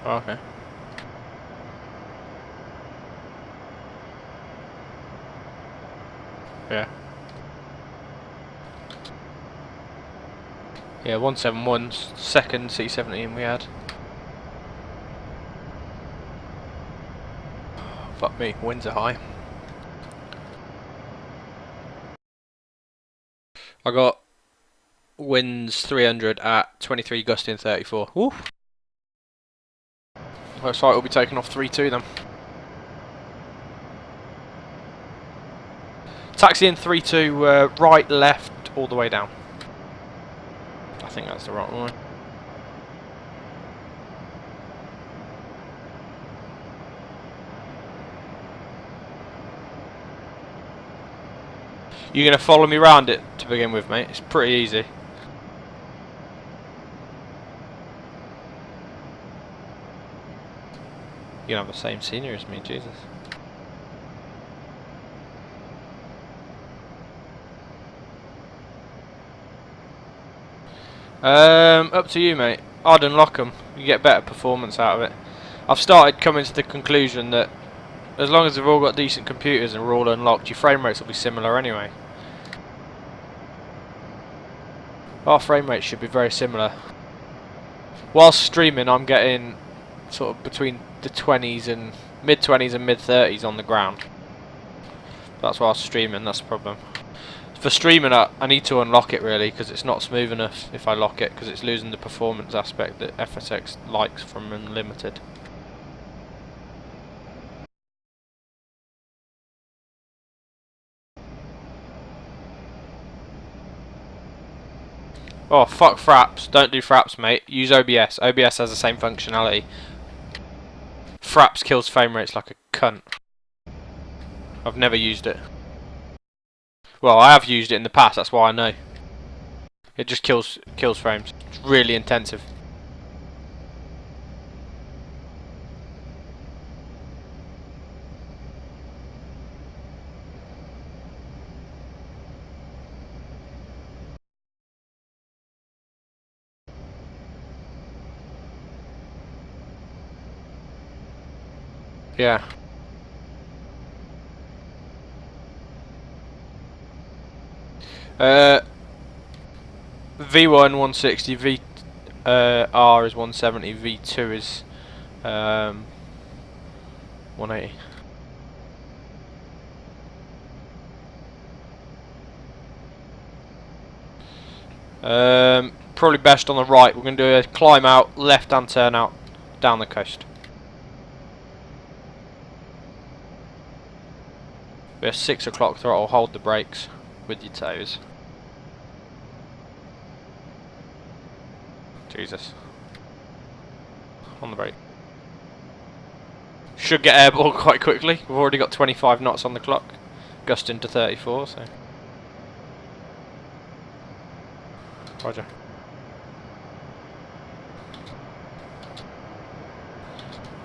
Oh, okay. Yeah. Yeah, 171 second C17 we had. Fuck me, winds are high. I got winds 300 at 23 gusting 34. Woo! Looks like we'll be taking off 3-2 then. Taxi in 3-2, right, left, all the way down. I think that's the right one. You're going to follow me around it to begin with, mate. It's pretty easy. You can have the same scenery as me, Jesus. Up to you, mate. I'd unlock them. You get better performance out of it. I've started coming to the conclusion that as long as they've all got decent computers and we're all unlocked, your frame rates will be similar anyway. Our frame rates should be very similar. Whilst streaming, I'm getting sort of between the 20s and mid-20s and mid-30s on the ground. That's why I was streaming, that's the problem. For streaming, I need to unlock it really, because it's not smooth enough if I lock it, because it's losing the performance aspect that FSX likes from Unlimited. Oh, fuck fraps. Don't do fraps, mate. Use OBS. OBS has the same functionality. Fraps kills frame rates like a cunt. I've never used it. Well, I have used it in the past, that's why I know. It just kills frames. It's really intensive. Yeah. V1 160, R is 170, V2 is 180. Probably best on the right. We're going to do a climb out, left hand turn out, down the coast. We're 6 o'clock throttle, hold the brakes with your toes. Jesus. On the brake. Should get airborne quite quickly. We've already got 25 knots on the clock. Gusting to 34, so. Roger.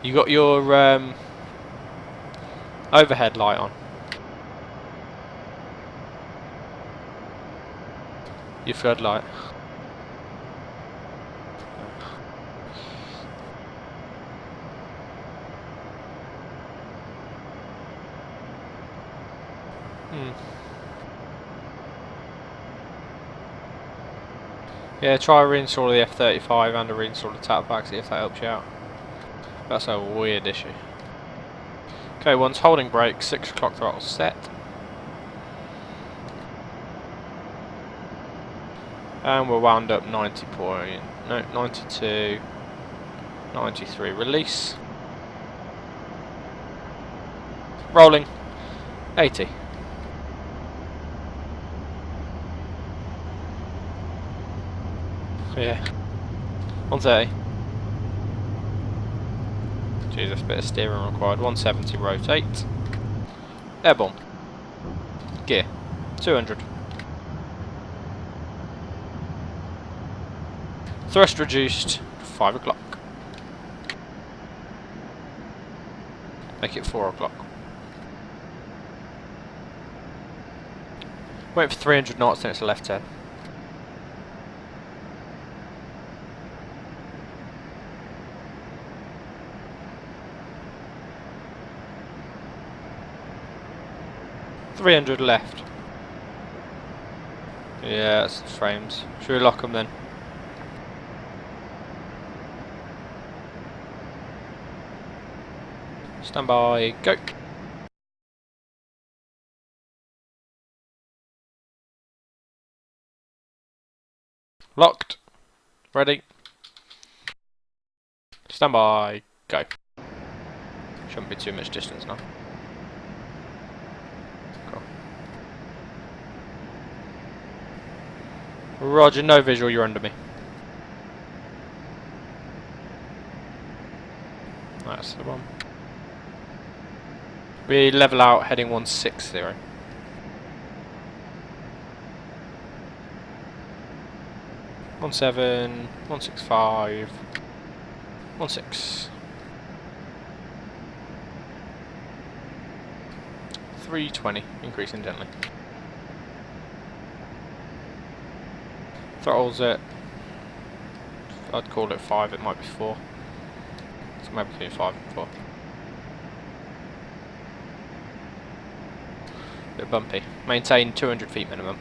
You got your overhead light on. Your floodlight. Yeah, try reinstall the F35 and reinstall the tap back, see if that helps you out. That's a weird issue. Okay, once holding brake, 6 o'clock throttle set. And we're wound up 92, 93, release. Rolling, 80. Yeah, 130. Jesus, bit of steering required. 170, rotate. Airborne. Gear, 200. Thrust reduced, 5 o'clock. Make it 4 o'clock. Wait for 300 knots, then it's a left turn. 300 left. Yeah, that's the frames. Should we lock them then? Stand by, go. Locked. Ready. Stand by, go. Shouldn't be too much distance now. Cool. Roger, no visual, you're under me. That's the one. We level out heading 160. 17, 165, 16. 320, increasing gently. Throttles at, I'd call it 5, it might be 4. It's maybe between 5 and 4. Bit bumpy. Maintain 200 feet minimum.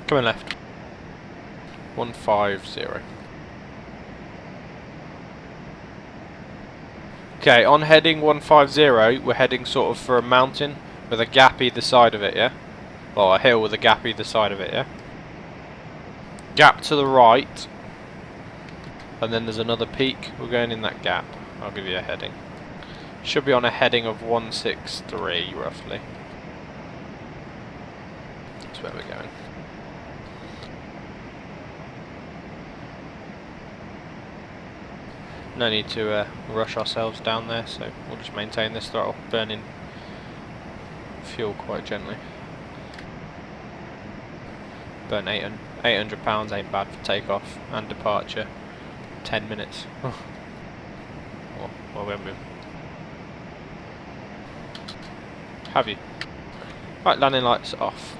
Coming left. 150. Okay, on heading 150, we're heading sort of for a mountain with a gap either side of it, yeah? Well, a hill with a gap either side of it, yeah? Gap to the right, and then there's another peak. We're going in that gap. I'll give you a heading. Should be on a heading of 163, roughly. That's where we're going. No need to rush ourselves down there, so we'll just maintain this throttle, burning fuel quite gently. Burn 800 pounds ain't bad for takeoff and departure. 10 minutes. Well, when we have you? Right, landing lights off.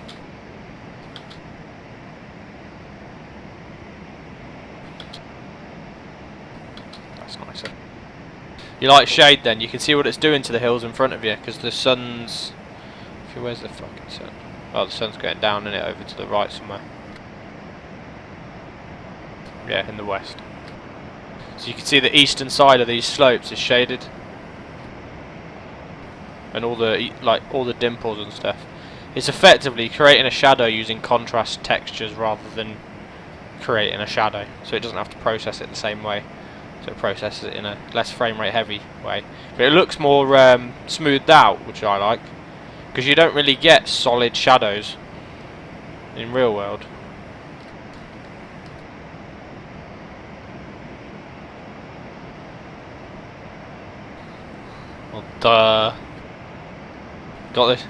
That's nicer. You like shade then? You can see what it's doing to the hills in front of you because the sun's. Where's the fucking sun? Oh, the sun's going down in it over to the right somewhere. Yeah, in the west. So you can see the eastern side of these slopes is shaded, and all the dimples and stuff. It's effectively creating a shadow using contrast textures rather than creating a shadow, so it doesn't have to process it the same way. So it processes it in a less frame rate heavy way, but it looks more smoothed out, which I like. Because you don't really get solid shadows in real world. Well, duh. Got this.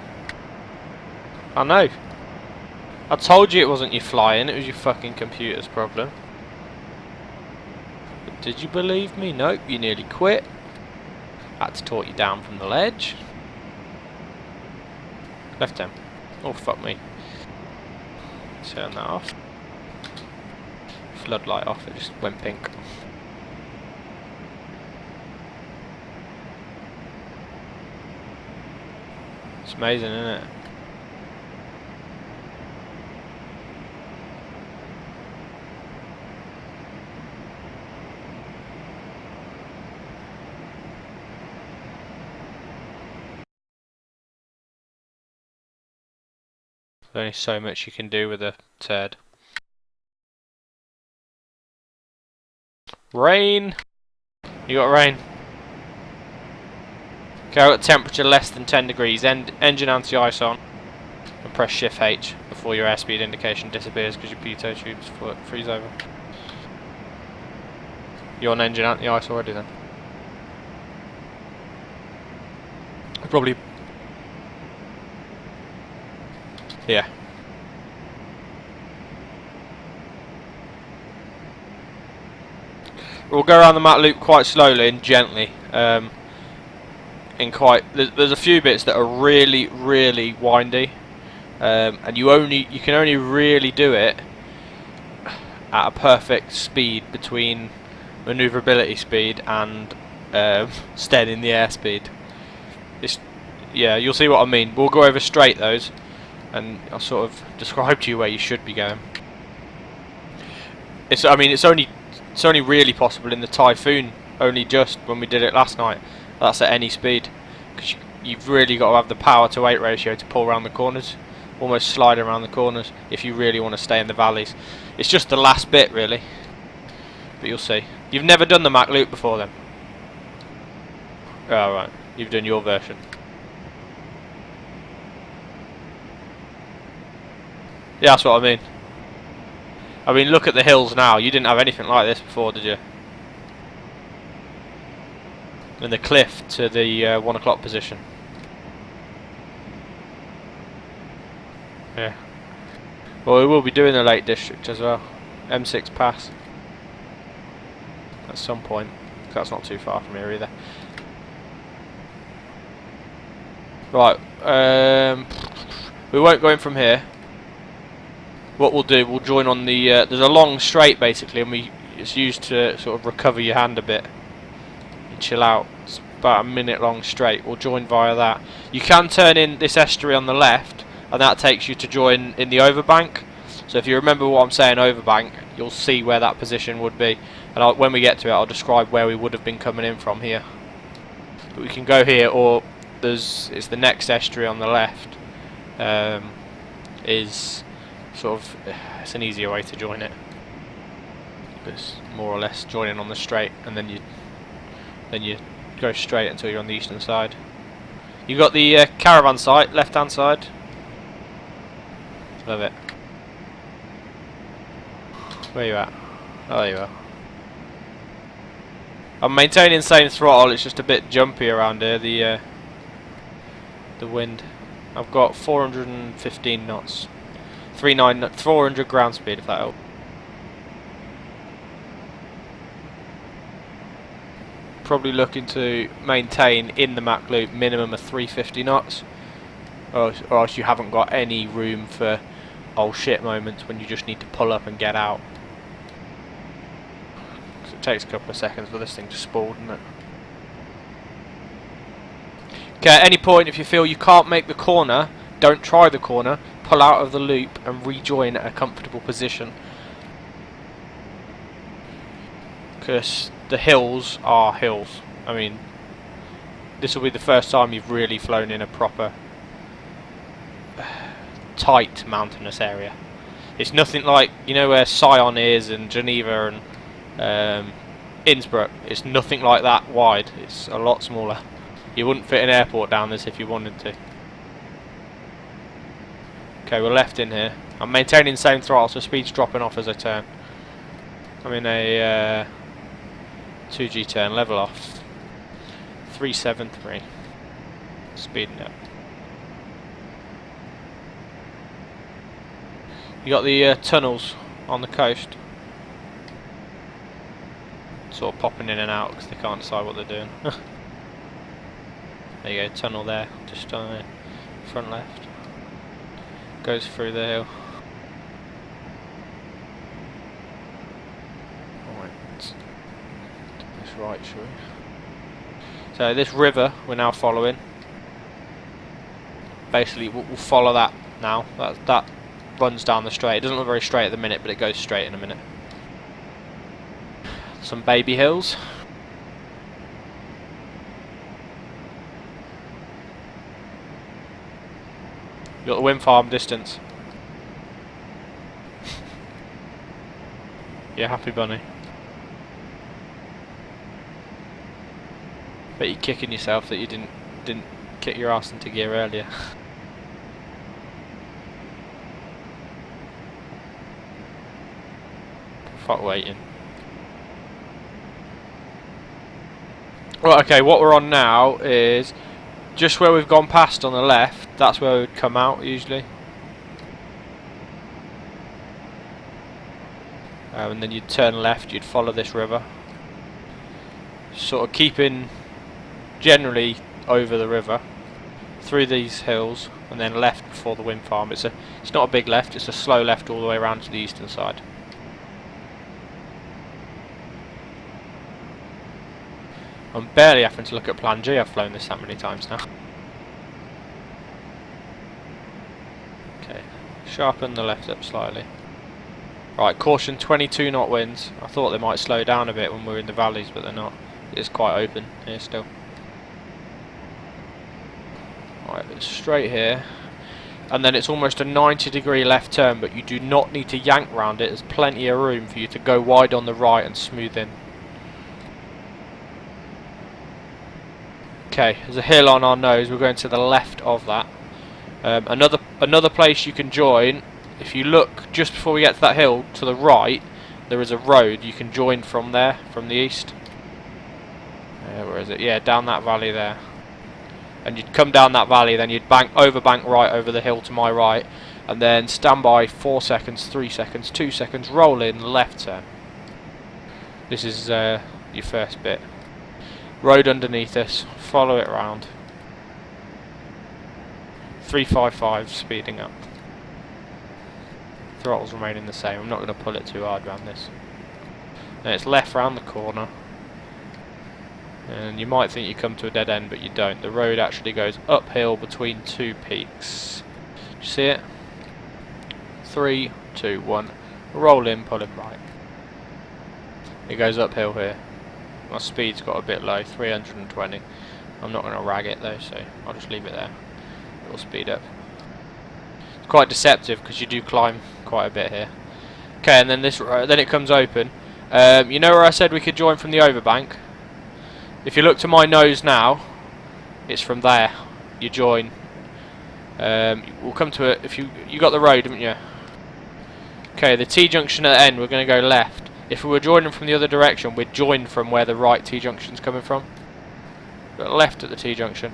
I know. I told you it wasn't your flying, it was your fucking computer's problem. But did you believe me? Nope, you nearly quit. Had to talk you down from the ledge. Left hand. Oh fuck me. Turn that off. Floodlight off, it just went pink. It's amazing, isn't it? There's only so much you can do with a turd. Rain! You got rain. Okay, I've got temperature less than 10 degrees. Engine anti-ice on. And press Shift H before your airspeed indication disappears because your pitot tubes freeze over. You're on engine anti-ice already then? Probably. Yeah. We'll go around the mat loop quite slowly and gently. in quite. There's a few bits that are really windy, and you can only really do it at a perfect speed between manoeuvrability speed and steady in the air speed. Yeah, you'll see what I mean. We'll go over straight those, and I'll sort of describe to you where you should be going. It's only really possible in the Typhoon. Only just when we did it last night. That's at any speed, because you've really got to have the power to weight ratio to pull around the corners, almost slide around the corners if you really want to stay in the valleys. It's just the last bit really, but you'll see. You've never done the Mach loop before then? Oh right, you've done your version. Yeah, that's what I mean. I mean, look at the hills now. You didn't have anything like this before, did you? And the cliff to the 1 o'clock position. Yeah. Well, we will be doing the Lake District as well. M6 pass. At some point. That's not too far from here either. Right. We won't go in from here. What we'll do, we'll join on the. There's a long straight basically, and it's used to sort of recover your hand a bit and chill out. It's about a minute long straight. We'll join via that. You can turn in this estuary on the left, and that takes you to join in the overbank. So if you remember what I'm saying, overbank, you'll see where that position would be. And when we get to it, I'll describe where we would have been coming in from here. But we can go here, or it's the next estuary on the left. Is sort of, it's an easier way to join it. It's more or less joining on the straight, and then you go straight until you're on the eastern side. You got the caravan site, left hand side. Love it. Where you at? Oh, there you are. I'm maintaining same throttle. It's just a bit jumpy around here. The wind. I've got 415 knots. 400 ground speed, if that helps. Probably looking to maintain in the Mach loop minimum of 350 knots, or else you haven't got any room for oh shit moments when you just need to pull up and get out. It takes a couple of seconds for this thing to spool, doesn't it? Okay, at any point if you feel you can't make the corner, don't try the corner, pull out of the loop and rejoin at a comfortable position. Because the hills are hills. I mean, this will be the first time you've really flown in a proper tight mountainous area. It's nothing like, you know, where Sion is and Geneva and Innsbruck. It's nothing like that wide. It's a lot smaller. You wouldn't fit an airport down this if you wanted to. Okay, we're left in here. I'm maintaining the same throttle, so speed's dropping off as I turn. I'm in a 2G turn, level off. 373. Speeding up. You got the tunnels on the coast. Sort of popping in and out because they can't decide what they're doing. There you go, tunnel there, just on the front left. Goes through the hill. Alright. This right, shall we? So this river we're now following. Basically we'll follow that now. That runs down the straight. It doesn't look very straight at the minute, but it goes straight in a minute. Some baby hills. You got the wind farm distance. Yeah, happy bunny. Bet you're kicking yourself that you didn't kick your ass into gear earlier. Fuck waiting. Right, okay, what we're on now is just where we've gone past on the left. That's where we would come out usually. And then you'd turn left, you'd follow this river. Sort of keeping generally over the river, through these hills, and then left before the wind farm. It's not a big left, it's a slow left all the way around to the eastern side. I'm barely having to look at plan G, I've flown this that many times now. Okay, sharpen the left up slightly. Right, caution 22 knot winds. I thought they might slow down a bit when we're in the valleys, but they're not. It's quite open here still. Right, it's straight here. And then it's almost a 90-degree left turn, but you do not need to yank round it. There's plenty of room for you to go wide on the right and smooth in. Okay, there's a hill on our nose. We're going to the left of that. Another place you can join. If you look just before we get to that hill, to the right, there is a road. You can join from there, from the east. Where is it? Yeah, down that valley there. And you'd come down that valley, then you'd bank right over the hill to my right, and then stand by 4 seconds, 3 seconds, 2 seconds, roll in, left turn. This is your first bit. Road underneath us, follow it round. 355, speeding up. Throttle's remaining the same. I'm not going to pull it too hard around this. Then it's left round the corner. And you might think you come to a dead end, but you don't. The road actually goes uphill between two peaks. Do you see it? 3, 2, 1. Roll in, pull it right. It goes uphill here. My speed's got a bit low, 320. I'm not going to rag it though, so I'll just leave it there. It'll speed up. It's quite deceptive because you do climb quite a bit here. Okay, and then then it comes open. You know where I said we could join from the overbank? If you look to my nose now, it's from there. You join. We'll come to it. If you got the road, haven't you? Okay, the T-junction at the end, we're going to go left. If we were joining from the other direction, we'd join from where the right T-junction's coming from. But left at the T-junction.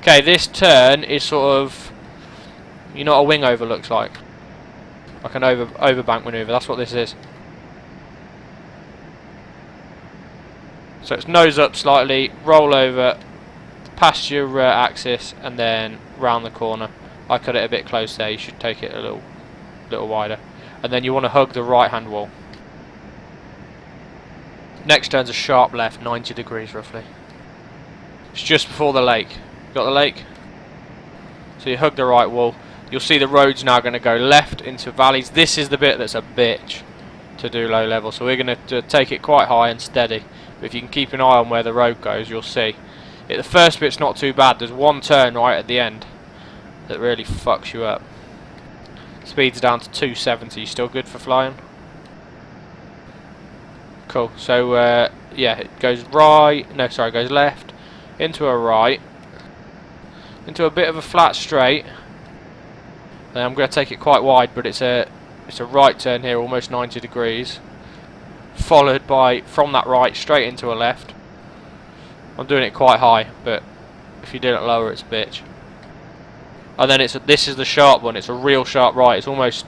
Okay, this turn is sort of, you know what a wing over looks like? Like an overbank manoeuvre, that's what this is. So it's nose up slightly, roll over, past your axis, and then round the corner. I cut it a bit close there, you should take it a little wider. And then you want to hug the right hand wall. Next turn's a sharp left, 90 degrees roughly. It's just before the lake. Got the lake? So you hug the right wall. You'll see the road's now going to go left into valleys. This is the bit that's a bitch to do low level. So we're going to take it quite high and steady. But if you can keep an eye on where the road goes, you'll see. The first bit's not too bad. There's one turn right at the end that really fucks you up. Speed's down to 270. Still good for flying? Cool. So yeah, it goes right. No, sorry, it goes left into a right, into a bit of a flat straight. Then I'm going to take it quite wide, but it's a right turn here, almost 90 degrees, followed by from that right straight into a left. I'm doing it quite high, but if you do it lower, it's a bitch. And then this is the sharp one. It's a real sharp right. It's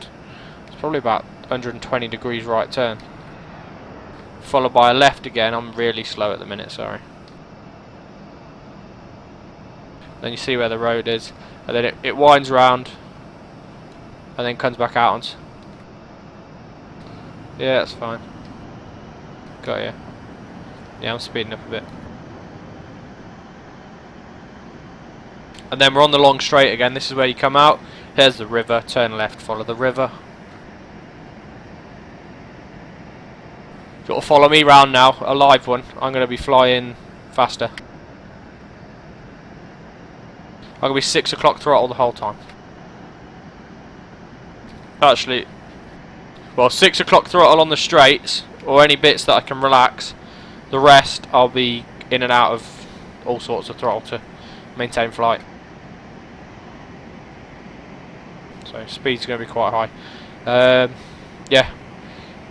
probably about 120 degrees right turn, followed by a left again. I'm really slow at the minute, sorry. Then you see where the road is, and then it winds round and then comes back out. Yeah, that's fine. Got you. Yeah, I'm speeding up a bit. And then we're on the long straight again. This is where you come out. Here's the river. Turn left, follow the river. You'll follow me round now, a live one. I'm going to be flying faster. I'm going to be 6 o'clock throttle the whole time. Actually, well, 6 o'clock throttle on the straights, or any bits that I can relax. The rest, I'll be in and out of all sorts of throttle to maintain flight. So speed's going to be quite high. Yeah.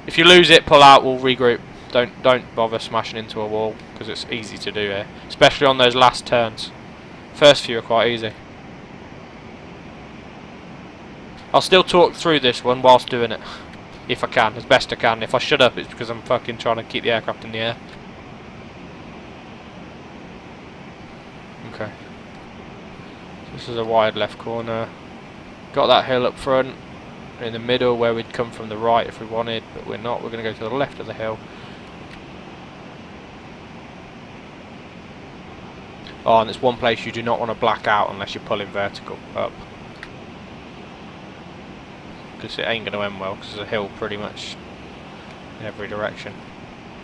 If you lose it, pull out, we'll regroup. Don't bother smashing into a wall, because it's easy to do here. Especially on those last turns. First few are quite easy. I'll still talk through this one whilst doing it. If I can, as best I can. If I shut up, it's because I'm fucking trying to keep the aircraft in the air. Okay. This is a wide left corner. Got that hill up front, in the middle where we'd come from the right if we wanted, but we're not. We're going to go to the left of the hill. Oh, and it's one place you do not want to black out unless you're pulling vertical up, because it ain't going to end well, because there's a hill pretty much in every direction.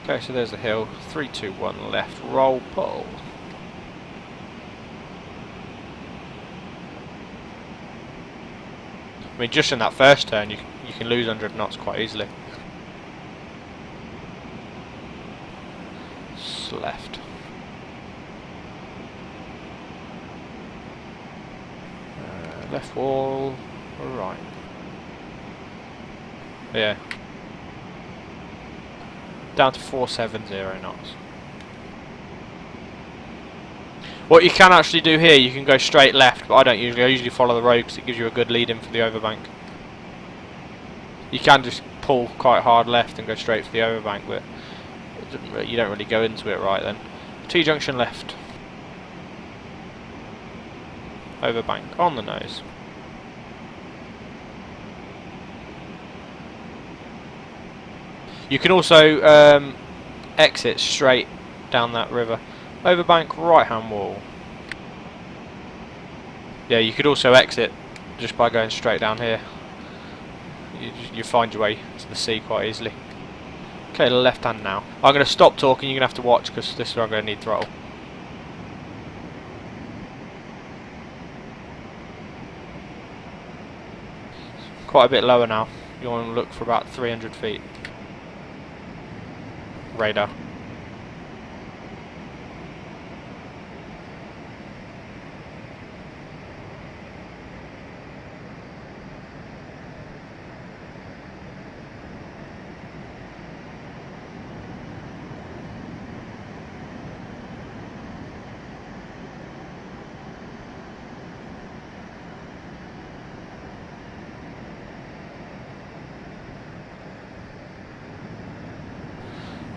Okay, so there's the hill. 3, 2, 1, left, roll, pull. I mean, just in that first turn, you can lose 100 knots quite easily. It's left. Left wall, right. Yeah. Down to 470 knots. What you can actually do here, you can go straight left, but I don't usually. I usually follow the road because it gives you a good lead in for the overbank. You can just pull quite hard left and go straight for the overbank, but you don't really go into it right then. T-junction left. Overbank on the nose. You can also exit straight down that river. Overbank, right hand wall. Yeah, you could also exit just by going straight down here. You find your way to the sea quite easily. Okay, left hand now. I'm going to stop talking, you're going to have to watch because this is where I'm going to need throttle. Quite a bit lower now. You want to look for about 300 feet. Radar.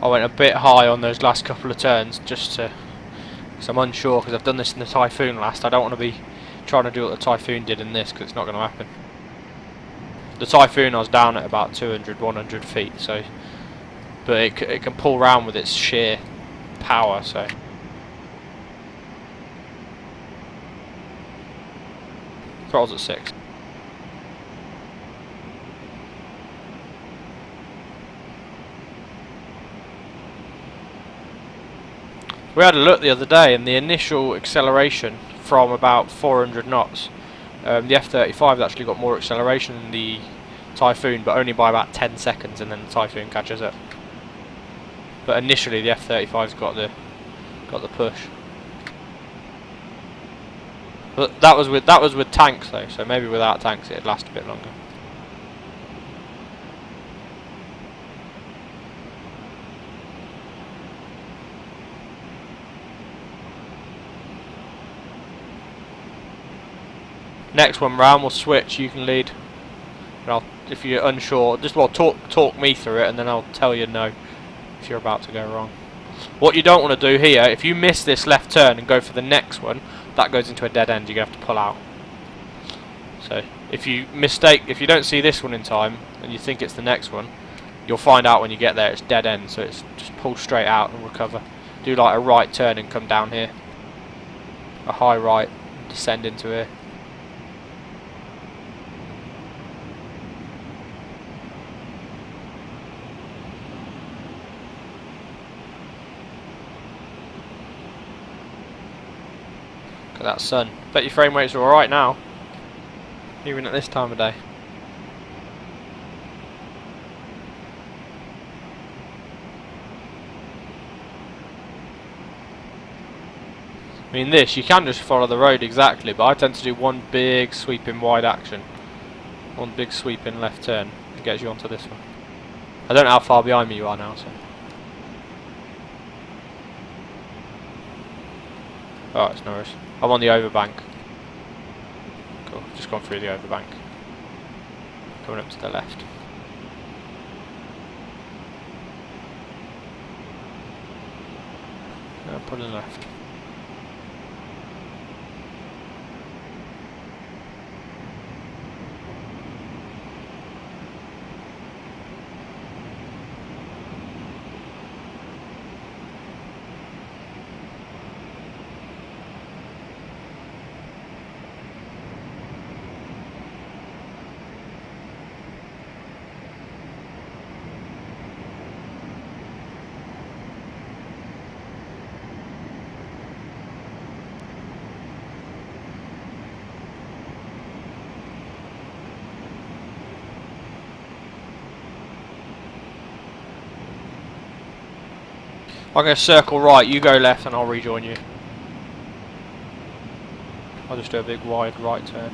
I went a bit high on those last couple of turns just to, because I'm unsure, because I've done this in the Typhoon last. I don't want to be trying to do what the Typhoon did in this, because it's not going to happen. The Typhoon I was down at about 200, 100 feet, so, but it can pull round with its sheer power, so. Throttle's at 6. We had a look the other day, and the initial acceleration from about 400 knots, the F35's actually got more acceleration than the Typhoon, but only by about 10 seconds, and then the Typhoon catches up. But initially, the F35's got the push. But that was with tanks though, so maybe without tanks it'd last a bit longer. Next one round we'll switch, you can lead. And if you're unsure, just talk me through it and then I'll tell you no if you're about to go wrong. What you don't want to do here, if you miss this left turn and go for the next one, that goes into a dead end, you're going to have to pull out. So if you don't see this one in time and you think it's the next one, you'll find out when you get there it's dead end, so it's just pull straight out and recover. Do like a right turn and come down here. A high right, descend into here. That sun. Bet your frame rates are alright now, even at this time of day. I mean this, you can just follow the road exactly, but I tend to do one big sweeping wide action. One big sweeping left turn that gets you onto this one. I don't know how far behind me you are now, so. Oh, it's no worries. I'm on the overbank. Cool, just gone through the overbank. Coming up to the left. No, pulling left. I'm going to circle right, you go left and I'll rejoin you. I'll just do a big wide right turn.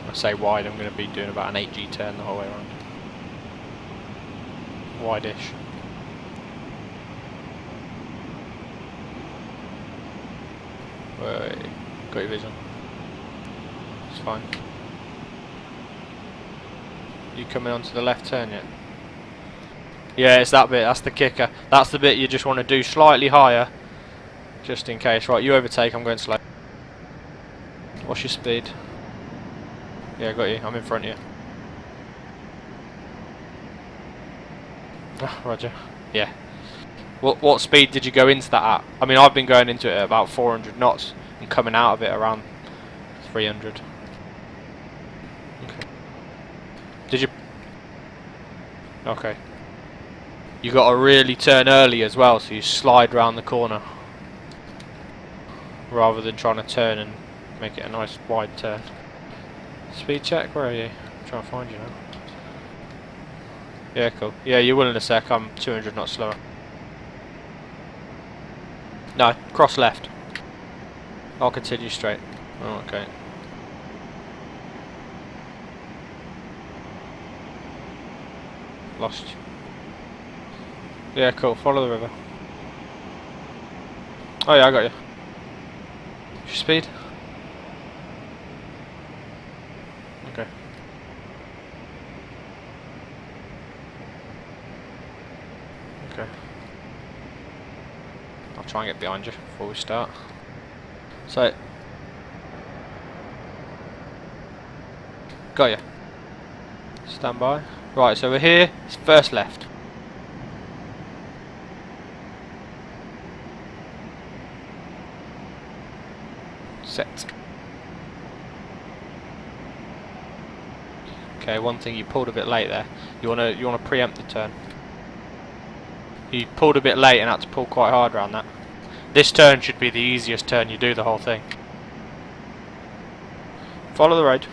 I say wide, I'm going to be doing about an 8G turn the whole way around. Wide-ish. Wait, got your vision. It's fine. You coming onto the left turn yet? Yeah, it's that bit, that's the kicker. That's the bit you just want to do slightly higher, just in case. Right, you overtake, I'm going slow. What's your speed? Yeah, got you, I'm in front of you. Ah, Roger. Yeah. What speed did you go into that at? I mean, I've been going into it at about 400 knots and coming out of it around 300. Okay. Did you... Okay. You got to really turn early as well, so you slide round the corner rather than trying to turn and make it a nice wide turn. Speed check, where are you? I'm trying to find you now. Yeah, cool. Yeah, you will in a sec. I'm 200 knots slower. No, cross left. I'll continue straight. Oh, okay. Lost you. Yeah, cool. Follow the river. Oh yeah, I got you. What's your speed? Okay. Okay. I'll try and get behind you before we start. So, got you. Stand by. Right, so we're here. It's first left. Set. Okay, one thing, you pulled a bit late there. You wanna preempt the turn. You pulled a bit late and had to pull quite hard around that. This turn should be the easiest turn you do the whole thing. Follow the road.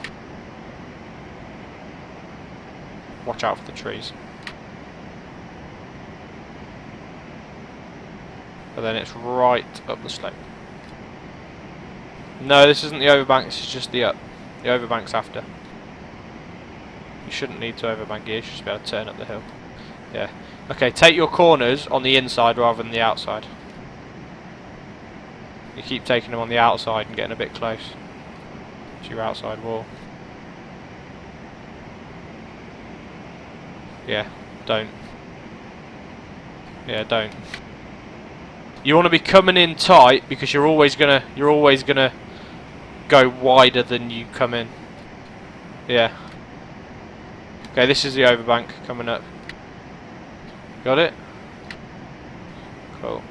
Watch out for the trees. But then it's right up the slope. No, this isn't the overbank, this is just the up. The overbank's after. You shouldn't need to overbank here, you should just be able to turn up the hill. Yeah. Okay, take your corners on the inside rather than the outside. You keep taking them on the outside and getting a bit close to your outside wall. Yeah, don't. Yeah, don't. You want to be coming in tight because you're always gonna go wider than you come in. Yeah. Okay, this is the overbank coming up. Got it? Cool.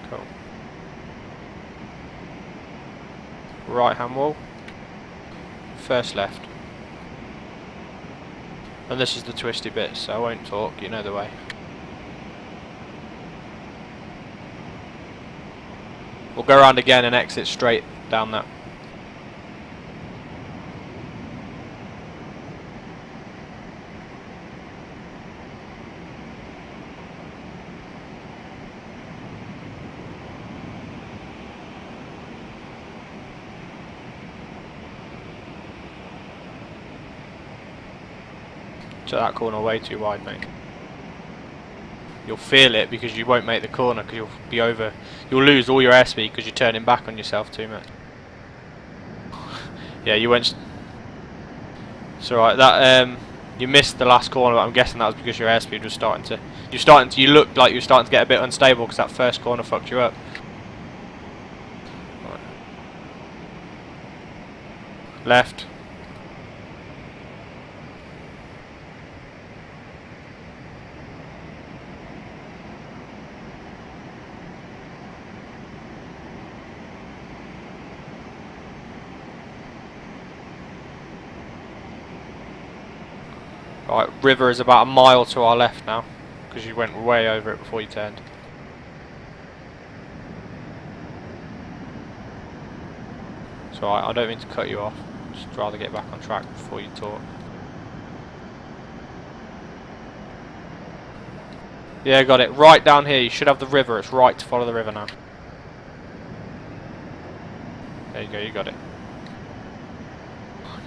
Cool. Right hand wall. First left. And this is the twisty bit, so I won't talk, you know the way. We'll go around again and exit straight down that. To that corner way too wide, mate. You'll feel it because you won't make the corner because you'll be over. You'll lose all your airspeed because you're turning back on yourself too much. Yeah, you went. It's alright. That you missed the last corner, but I'm guessing that was because your airspeed was starting to. You looked like you were starting to get a bit unstable because that first corner fucked you up. Right. Left. Right, river is about a mile to our left now, because you went way over it before you turned. It's alright, I don't mean to cut you off, just rather get back on track before you talk. Yeah, got it. Right down here. You should have the river. It's right to follow the river now. There you go. You got it.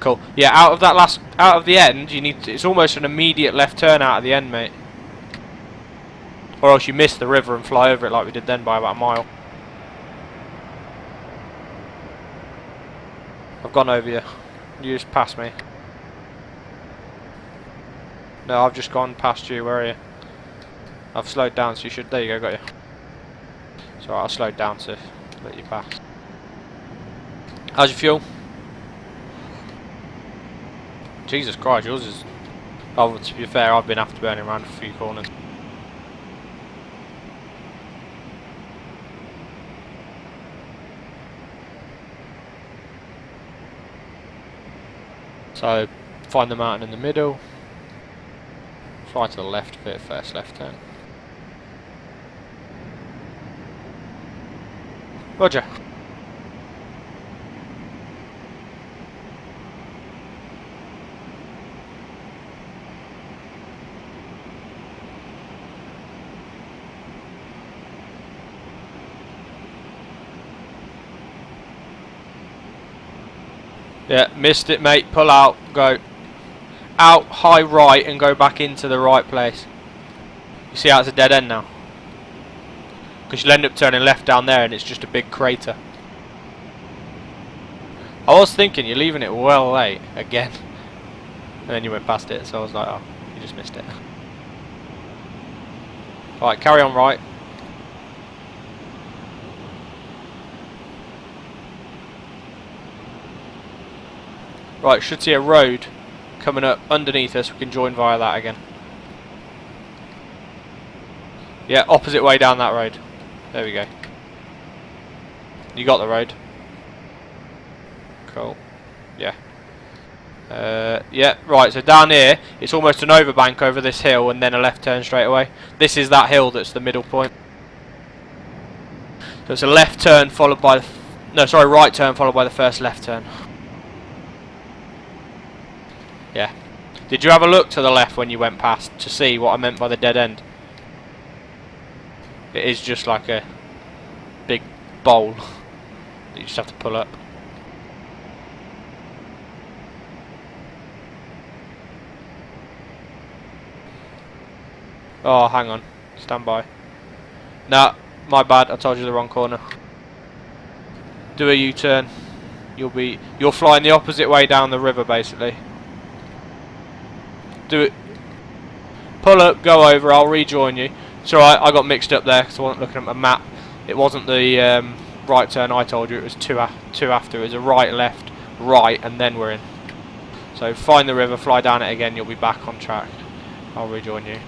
Cool. Yeah, out of the end, you need. It's almost an immediate left turn out of the end, mate. Or else you miss the river and fly over it like we did then by about a mile. I've gone over you. You just passed me. No, I've just gone past you. Where are you? I've slowed down, so you should. There you go, got you. It's alright, I'll slow down to let you pass. How's your fuel? Jesus Christ, yours is. Oh, to be fair, I've been afterburning around a few corners. So, find the mountain in the middle. Fly to the left of it, first left turn. Roger. Yeah, missed it, mate. Pull out, go. Out, high right, and go back into the right place. You see how it's a dead end now? Because you'll end up turning left down there and it's just a big crater. I was thinking you're leaving it well late, again. And then you went past it, so I was like, oh, you just missed it. Alright, carry on right. Right, should see a road coming up underneath us. We can join via that again. Yeah, opposite way down that road. There we go. You got the road. Cool. Yeah. Yeah, right, so down here, it's almost an overbank over this hill and then a left turn straight away. This is that hill that's the middle point. So it's a left turn followed by the... No, sorry, right turn followed by the first left turn. Yeah. Did you have a look to the left when you went past to see what I meant by the dead end? It is just like a big bowl that you just have to pull up. Oh, hang on. Stand by. Nah, my bad. I told you the wrong corner. Do a U-turn. You're flying the opposite way down the river, basically. Do it. Pull up, go over. I'll rejoin you. It's alright. I got mixed up there because I wasn't looking at my map. It wasn't the right turn I told you. It was two after. It was a right, left, right, and then we're in. So find the river, fly down it again. You'll be back on track. I'll rejoin you.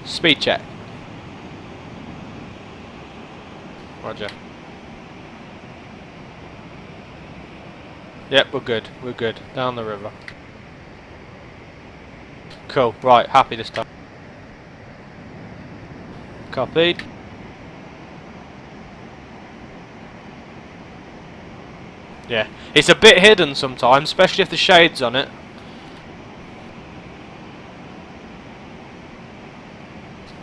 Speed check. Roger. Yep, we're good. We're good. Down the river. Cool. Right, happy this time. Copied. Yeah. It's a bit hidden sometimes, especially if the shade's on it.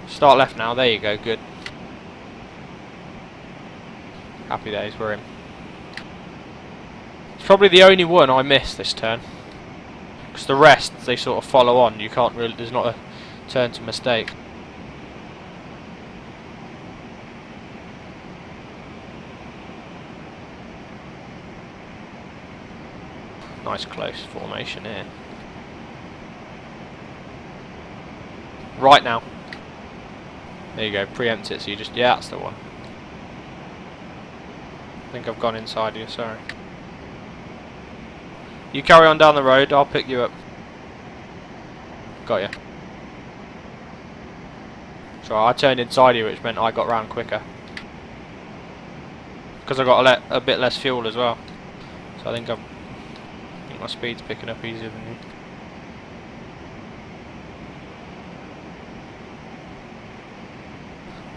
Start left now. There you go. Good. Happy days. We're in. It's probably the only one I missed this turn. Because the rest, they sort of follow on. You can't really... There's not a turn to mistake. Nice close formation here. Right now. There you go. Preempt it. So you just... Yeah, that's the one. I think I've gone inside you. Sorry. You carry on down the road, I'll pick you up. Got you. So I turned inside you, which meant I got round quicker. Because I got a bit less fuel as well. So I think my speed's picking up easier than you.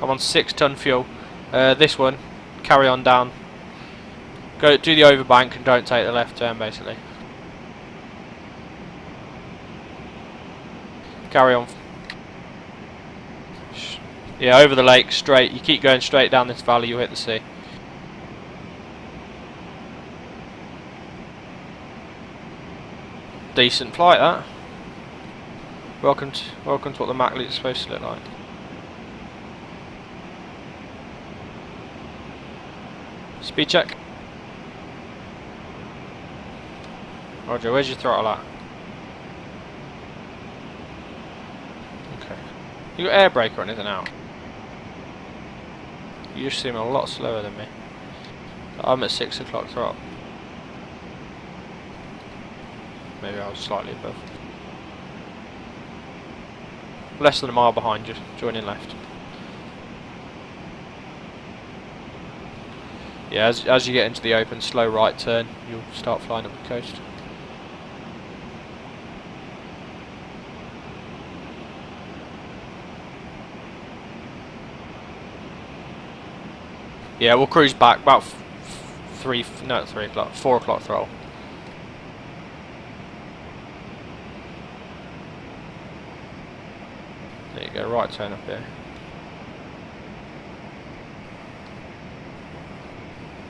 I'm on 6 ton fuel. This one, carry on down. Go do the overbank and don't take the left turn, basically. Carry on. Yeah, over the lake, straight. You keep going straight down this valley, you'll hit the sea. Decent flight, that. Welcome to what the Mach is supposed to look like. Speed check. Roger, where's your throttle at? Okay. You got air brake or anything out? You just seem a lot slower than me. I'm at 6 o'clock throttle. Maybe I was slightly above. Less than a mile behind you, joining left. Yeah, as you get into the open, slow right turn, you'll start flying up the coast. Yeah, we'll cruise back about 4 o'clock throttle. There you go, right turn up here.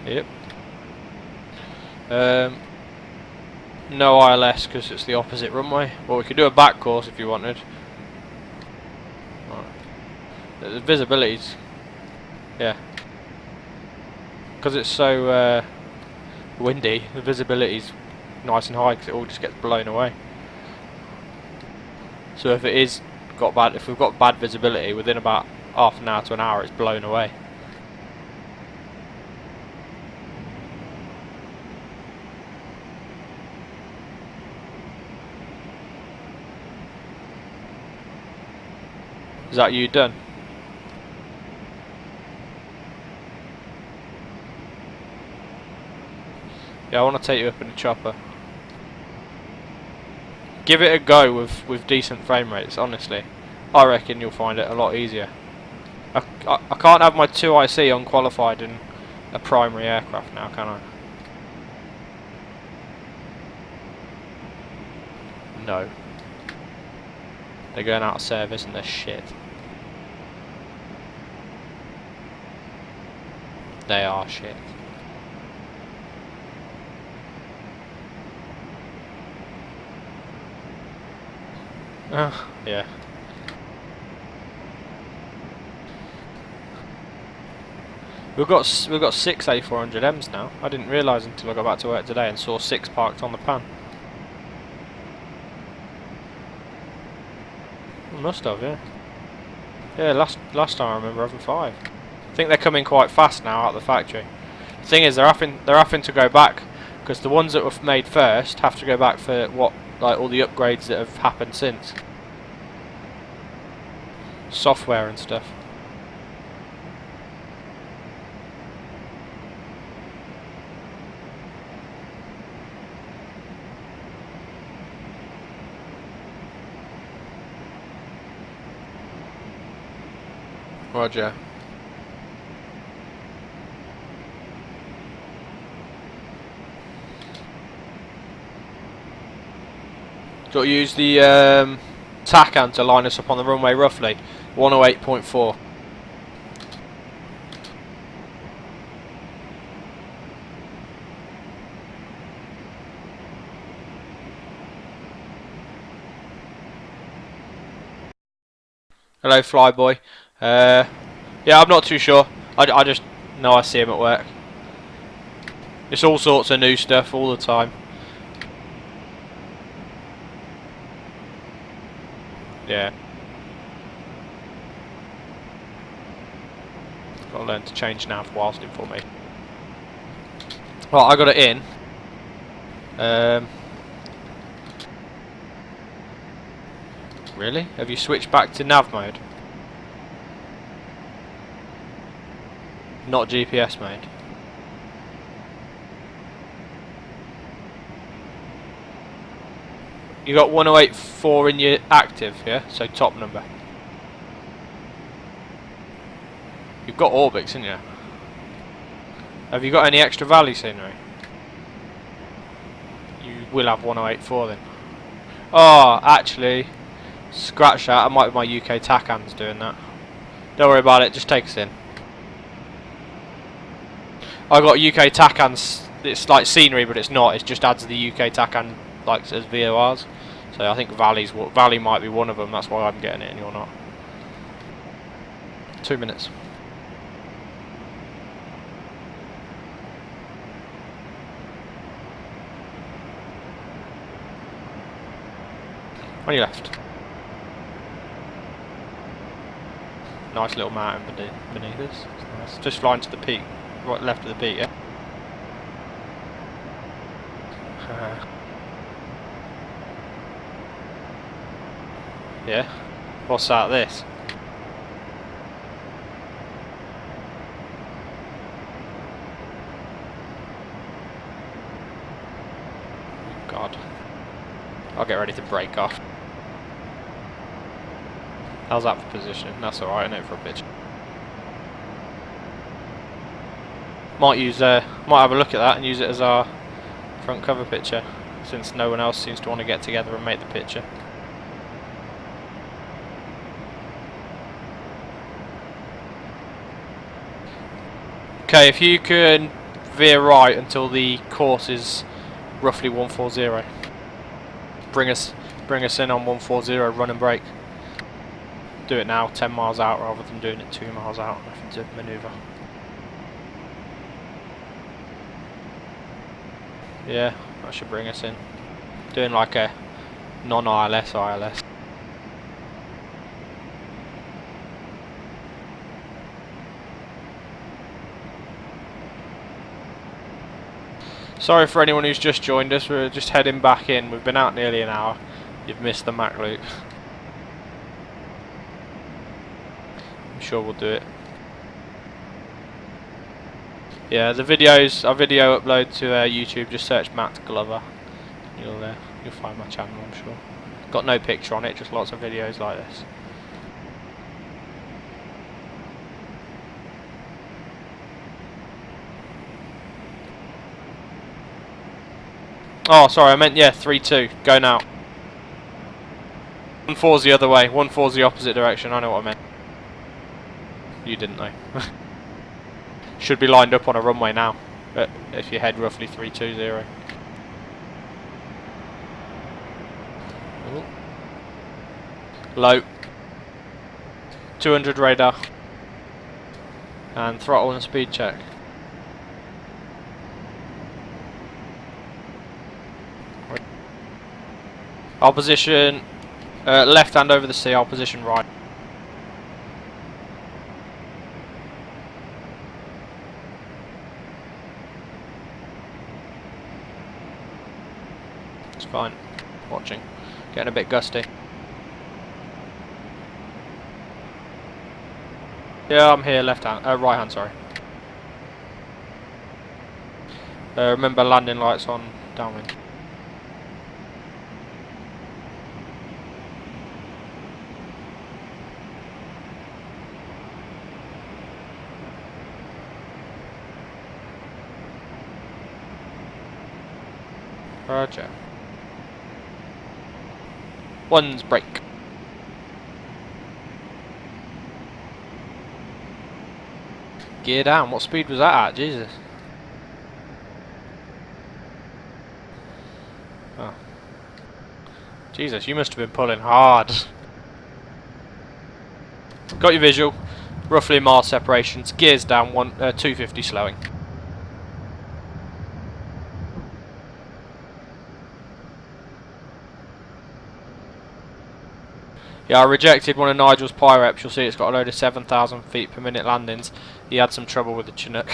Yep. No ILS because it's the opposite runway. Well, we could do a back course if you wanted. Right. The visibility's, yeah. Because it's so windy, the visibility's nice and high because it all just gets blown away. So if if we've got bad visibility, within about half an hour to an hour, it's blown away. Is that you done? Yeah, I want to take you up in a chopper. Give it a go with decent frame rates, honestly. I reckon you'll find it a lot easier. I can't have my 2IC unqualified in a primary aircraft now, can I? No. They're going out of service and they're shit. They are shit. Yeah. We've got 6 A400Ms now. I didn't realise until I got back to work today and saw 6 parked on the pan. We must have, yeah. Yeah, last time I remember having 5. I think they're coming quite fast now out of the factory. The thing is, they're having to go back because the ones that were made first have to go back for all the upgrades that have happened since. Software and stuff. Roger. Got to use the TACAN to line us up on the runway roughly. 108.4. Hello, Flyboy. Yeah, I'm not too sure. I just know I see him at work. It's all sorts of new stuff all the time. Yeah. Got to learn to change nav whilst in for me. Right, I got it in. Really? Have you switched back to nav mode? Not GPS mode. You got 1084 in your active, yeah? So top number. You've got Orbix, haven't you? Have you got any extra valley scenery? You will have 1084 then. Oh, actually, Scratch that, it might be my UK tack hands doing that. Don't worry about it, just take us in. I got UK tack hands, it's like scenery but it's not, it just adds the UK tack hand like as VORs. So I think Valley might be one of them, that's why I'm getting it and you're not. 2 minutes. On your left. Nice little mountain beneath us. Nice. Just flying to the peak, right left of the peak, yeah? Yeah? What's that, this? God. I'll get ready to break off. How's that for positioning? That's alright, isn't it, for a pitch? Might have a look at that and use it as our front cover picture, since no one else seems to want to get together and make the picture. Okay, if you can veer right until the course is roughly 140. Bring us in on 140, run and brake. Do it now, 10 miles out rather than doing it 2 miles out and having to manoeuvre. Yeah, that should bring us in. Doing like a non-ILS ILS. Sorry for anyone who's just joined us, we're just heading back in. We've been out nearly an hour. You've missed the Mach loop. I'm sure we'll do it. Yeah, the videos, our video upload to YouTube, just search Matt Glover. You'll find my channel, I'm sure. Got no picture on it, just lots of videos like this. Oh, sorry, I meant, yeah, 3-2. Go now. 1-4's the other way. 1-4's the opposite direction. I know what I meant. You didn't know. Should be lined up on a runway now. But if you head roughly 3-2-0. Low. 200 radar. And throttle and speed check. I'll position left hand over the sea, I'll position right. It's fine. Watching. Getting a bit gusty. Yeah, I'm here, left hand, right hand, sorry. Remember landing lights on downwind. Roger. One's brake. Gear down. What speed was that at? Jesus. Oh. Jesus, you must have been pulling hard. Got your visual. Roughly a mile separations. Gears down. 250 slowing. Yeah, I rejected one of Nigel's Pyreps. You'll see it's got a load of 7,000 feet per minute landings. He had some trouble with the Chinook,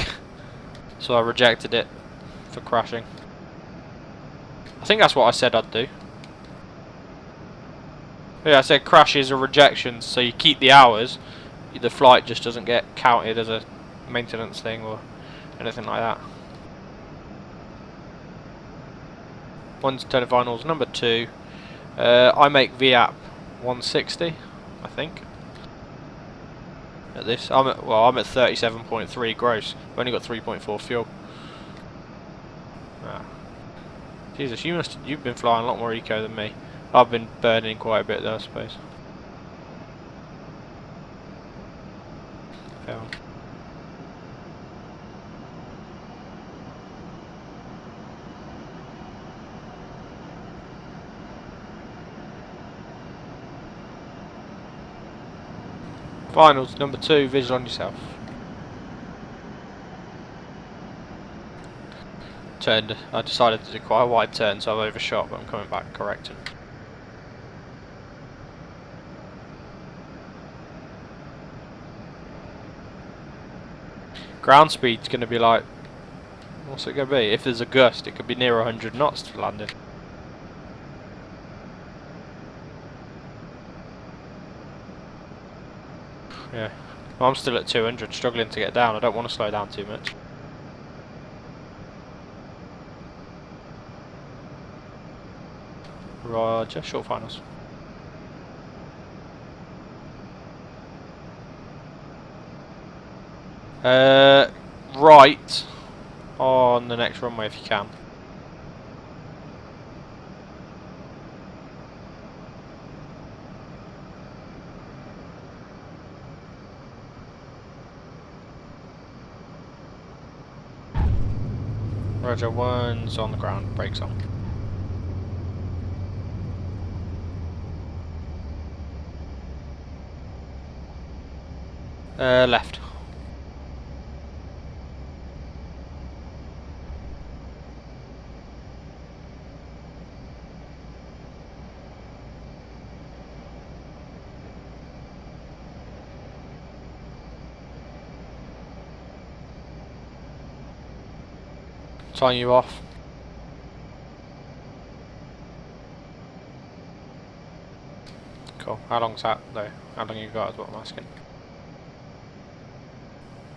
so I rejected it for crashing. I think that's what I said I'd do. Yeah, I said crashes or rejections, so you keep the hours. The flight just doesn't get counted as a maintenance thing or anything like that. One's telefinals. Number 2, I make VAP 160, I think. At this, I'm at 37.3 gross. I've only got 3.4 fuel. Ah. Jesus, you've been flying a lot more eco than me. I've been burning quite a bit though, I suppose. Yeah. Finals, number 2, visual on yourself. Turned, I decided to do quite a wide turn, so I've overshot, but I'm coming back correcting. Ground speed's going to be like, what's it going to be? If there's a gust, it could be near 100 knots to landing. Yeah, well, I'm still at 200, struggling to get down. I don't want to slow down too much. Roger, short finals. Right on the next runway if you can. Roger, 1's on the ground, brakes on. Left. Tying you off. Cool. How long's that though? How long you got is what I'm asking.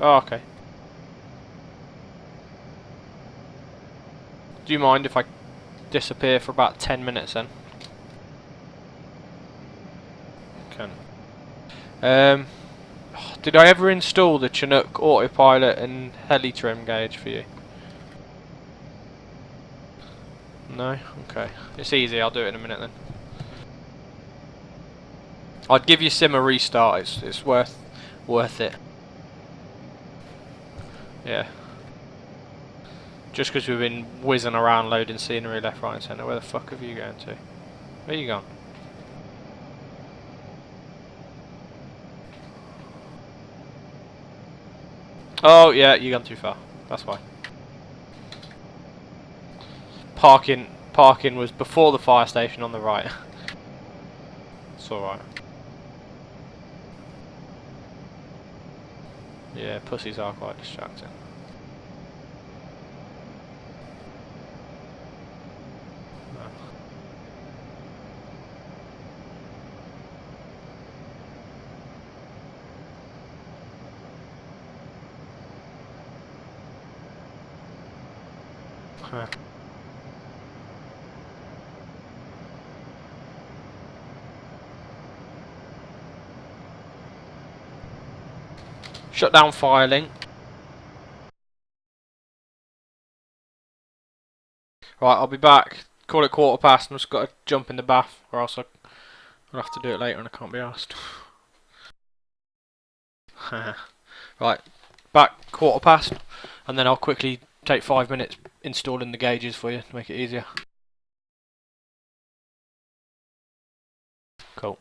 Oh, okay. Do you mind if I disappear for about 10 minutes then? Can. Did I ever install the Chinook autopilot and heli trim gauge for you? No? Okay. It's easy, I'll do it in a minute then. I'd give your sim a restart, it's worth it. Yeah. Just because we've been whizzing around loading scenery left, right and centre. Where the fuck have you going to? Where you gone? Oh yeah, you gone too far. That's why. Parking was before the fire station on the right. It's alright. Yeah, pussies are quite distracting. Huh. Shut down filing. Right, I'll be back. Call it 1:15. I've just got to jump in the bath, or else I'll have to do it later and I can't be asked. Right, back 1:15, and then I'll quickly take 5 minutes installing the gauges for you to make it easier. Cool.